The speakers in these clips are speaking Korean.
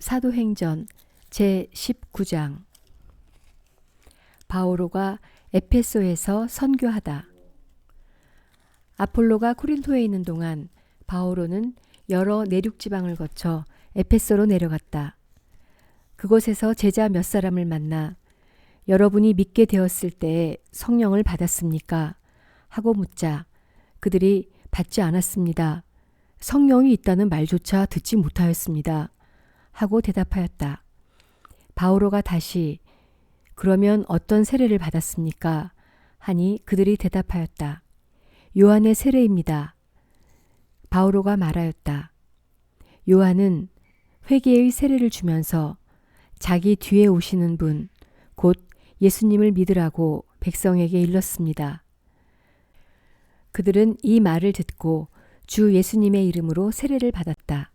사도행전 제19장. 바오로가 에페소에서 선교하다. 아폴로가 코린토에 있는 동안 바오로는 여러 내륙 지방을 거쳐 에페소로 내려갔다. 그곳에서 제자 몇 사람을 만나 여러분이 믿게 되었을 때에 성령을 받았습니까? 하고 묻자 그들이 받지 않았습니다. 성령이 있다는 말조차 듣지 못하였습니다. 하고 대답하였다. 바오로가 다시 그러면 어떤 세례를 받았습니까? 하니 그들이 대답하였다. 요한의 세례입니다. 바오로가 말하였다. 요한은 회개의 세례를 주면서 자기 뒤에 오시는 분, 곧 예수님을 믿으라고 백성에게 일렀습니다. 그들은 이 말을 듣고 주 예수님의 이름으로 세례를 받았다.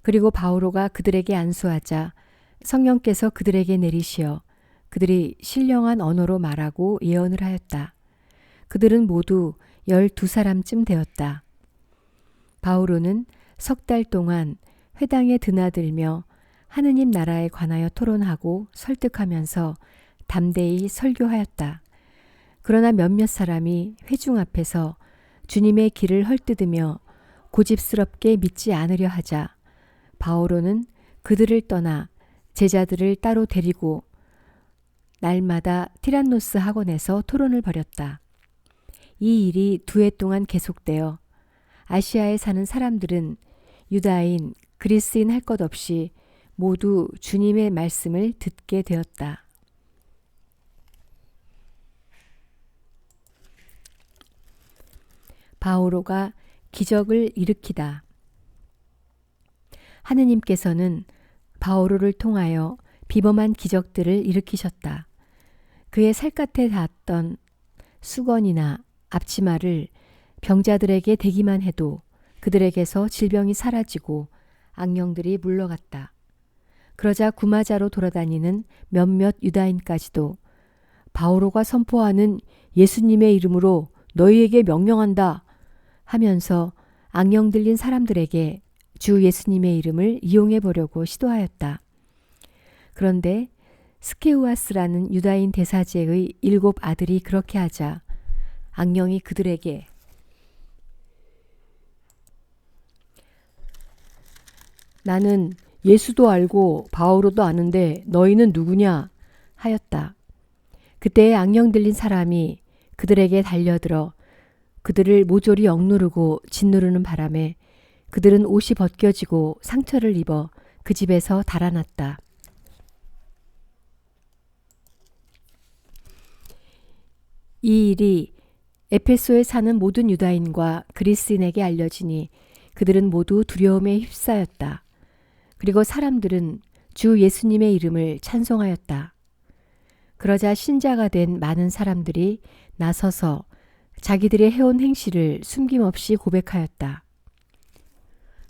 그리고 바오로가 그들에게 안수하자 성령께서 그들에게 내리시어 그들이 신령한 언어로 말하고 예언을 하였다. 그들은 모두 12사람쯤 되었다. 바오로는 석 달 동안 회당에 드나들며 하느님 나라에 관하여 토론하고 설득하면서 담대히 설교하였다. 그러나 몇몇 사람이 회중 앞에서 주님의 길을 헐뜯으며 고집스럽게 믿지 않으려 하자 바오로는 그들을 떠나 제자들을 따로 데리고 날마다 티란노스 학원에서 토론을 벌였다. 이 일이 2해 동안 계속되어 아시아에 사는 사람들은 유다인, 그리스인 할 것 없이 모두 주님의 말씀을 듣게 되었다. 바오로가 기적을 일으키다. 하느님께서는 바오로를 통하여 비범한 기적들을 일으키셨다. 그의 살갗에 닿았던 수건이나 앞치마를 병자들에게 대기만 해도 그들에게서 질병이 사라지고 악령들이 물러갔다. 그러자 구마자로 돌아다니는 몇몇 유다인까지도 바오로가 선포하는 예수님의 이름으로 너희에게 명령한다 하면서 악령 들린 사람들에게 주 예수님의 이름을 이용해 보려고 시도하였다. 그런데 스케우아스라는 유다인 대사제의 7 아들이 그렇게 하자 악령이 그들에게 나는 예수도 알고 바오로도 아는데 너희는 누구냐 하였다. 그때에 악령 들린 사람이 그들에게 달려들어 그들을 모조리 억누르고 짓누르는 바람에 그들은 옷이 벗겨지고 상처를 입어 그 집에서 달아났다. 이 일이 에페소에 사는 모든 유다인과 그리스인에게 알려지니 그들은 모두 두려움에 휩싸였다. 그리고 사람들은 주 예수님의 이름을 찬송하였다. 그러자 신자가 된 많은 사람들이 나서서 자기들의 해온 행실을 숨김없이 고백하였다.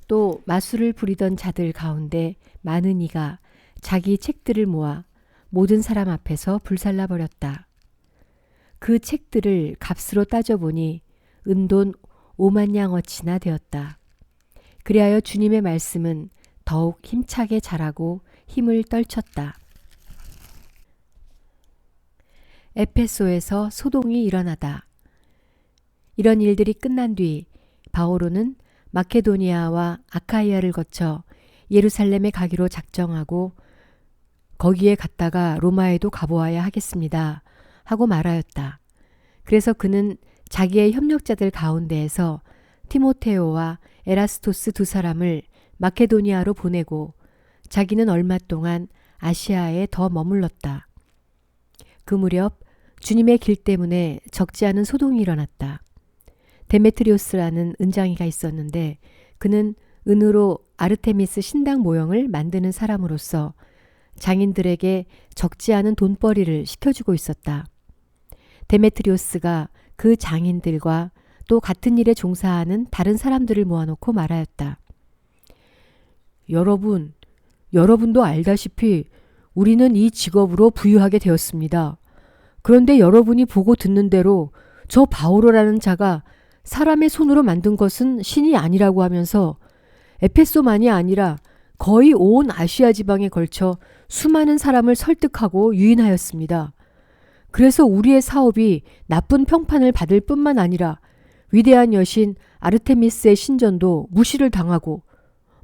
또 마술을 부리던 자들 가운데 많은 이가 자기 책들을 모아 모든 사람 앞에서 불살라 버렸다. 그 책들을 값으로 따져보니 은돈 50,000냥어치나 되었다. 그리하여 주님의 말씀은 더욱 힘차게 자라고 힘을 떨쳤다. 에페소에서 소동이 일어나다. 이런 일들이 끝난 뒤 바오로는 마케도니아와 아카이아를 거쳐 예루살렘에 가기로 작정하고 거기에 갔다가 로마에도 가보아야 하겠습니다. 하고 말하였다. 그래서 그는 자기의 협력자들 가운데에서 티모테오와 에라스토스 2 사람을 마케도니아로 보내고 자기는 얼마 동안 아시아에 더 머물렀다. 그 무렵 주님의 길 때문에 적지 않은 소동이 일어났다. 데메트리오스라는 은장이가 있었는데 그는 은으로 아르테미스 신당 모형을 만드는 사람으로서 장인들에게 적지 않은 돈벌이를 시켜주고 있었다. 데메트리오스가 그 장인들과 또 같은 일에 종사하는 다른 사람들을 모아놓고 말하였다. 여러분도 알다시피 우리는 이 직업으로 부유하게 되었습니다. 그런데 여러분이 보고 듣는 대로 저 바오로라는 자가 사람의 손으로 만든 것은 신이 아니라고 하면서 에페소만이 아니라 거의 온 아시아 지방에 걸쳐 수많은 사람을 설득하고 유인하였습니다. 그래서 우리의 사업이 나쁜 평판을 받을 뿐만 아니라 위대한 여신 아르테미스의 신전도 무시를 당하고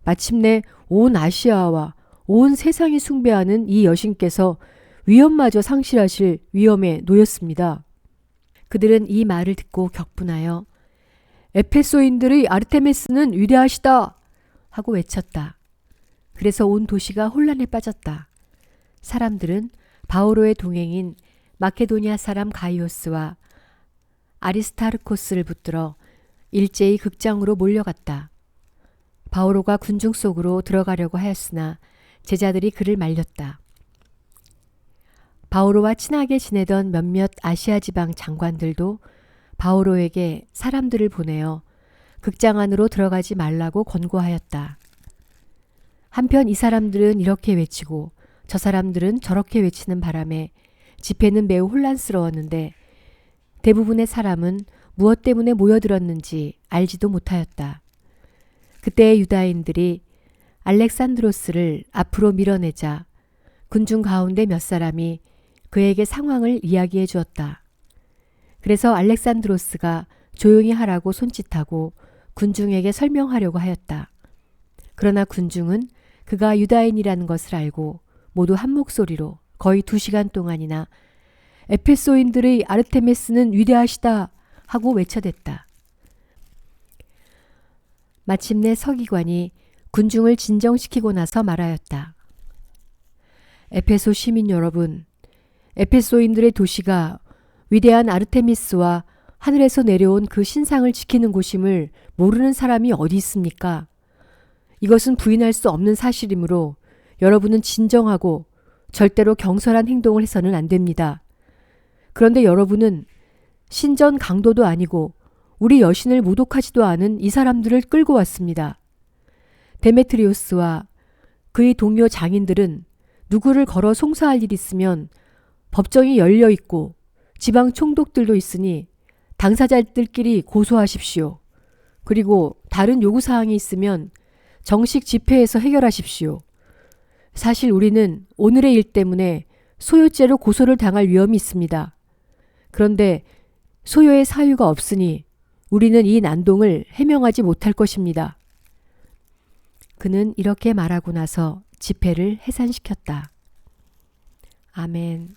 마침내 온 아시아와 온 세상이 숭배하는 이 여신께서 위엄마저 상실하실 위험에 놓였습니다. 그들은 이 말을 듣고 격분하여 에페소인들의 아르테미스는 위대하시다 하고 외쳤다. 그래서 온 도시가 혼란에 빠졌다. 사람들은 바오로의 동행인 마케도니아 사람 가이오스와 아리스타르코스를 붙들어 일제히 극장으로 몰려갔다. 바오로가 군중 속으로 들어가려고 하였으나 제자들이 그를 말렸다. 바오로와 친하게 지내던 몇몇 아시아 지방 장관들도 바오로에게 사람들을 보내어 극장 안으로 들어가지 말라고 권고하였다. 한편 이 사람들은 이렇게 외치고 저 사람들은 저렇게 외치는 바람에 집회는 매우 혼란스러웠는데 대부분의 사람은 무엇 때문에 모여들었는지 알지도 못하였다. 그때 유다인들이 알렉산드로스를 앞으로 밀어내자 군중 가운데 몇 사람이 그에게 상황을 이야기해 주었다. 그래서 알렉산드로스가 조용히 하라고 손짓하고 군중에게 설명하려고 하였다. 그러나 군중은 그가 유다인이라는 것을 알고 모두 한 목소리로 거의 2시간 동안이나 에페소인들의 아르테미스는 위대하시다 하고 외쳐댔다. 마침내 서기관이 군중을 진정시키고 나서 말하였다. 에페소 시민 여러분, 에페소인들의 도시가 위대한 아르테미스와 하늘에서 내려온 그 신상을 지키는 곳임을 모르는 사람이 어디 있습니까? 이것은 부인할 수 없는 사실이므로 여러분은 진정하고 절대로 경솔한 행동을 해서는 안 됩니다. 그런데 여러분은 신전 강도도 아니고 우리 여신을 모독하지도 않은 이 사람들을 끌고 왔습니다. 데메트리오스와 그의 동료 장인들은 누구를 걸어 송사할 일 있으면 법정이 열려 있고 지방 총독들도 있으니 당사자들끼리 고소하십시오. 그리고 다른 요구사항이 있으면 정식 집회에서 해결하십시오. 사실 우리는 오늘의 일 때문에 소요죄로 고소를 당할 위험이 있습니다. 그런데 소요의 사유가 없으니 우리는 이 난동을 해명하지 못할 것입니다. 그는 이렇게 말하고 나서 집회를 해산시켰다. 아멘.